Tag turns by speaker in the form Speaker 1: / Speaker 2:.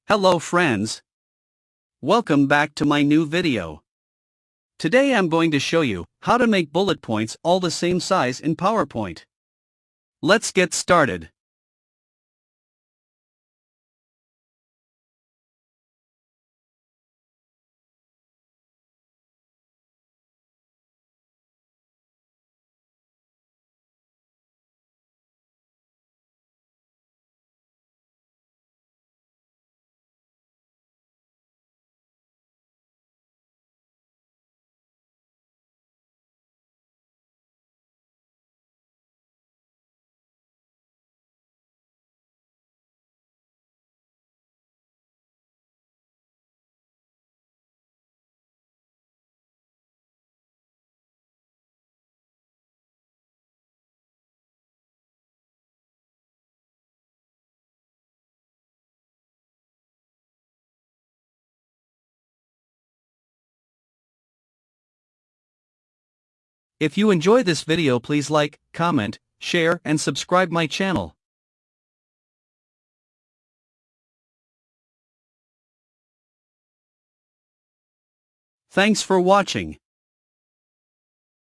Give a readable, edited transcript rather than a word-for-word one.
Speaker 1: Hello friends. Welcome back to my new video. Today I'm going to show you how to make bullet points all the same size in PowerPoint. Let's get started. If you enjoy this video, please like, comment, share and subscribe my channel. Thanks for watching.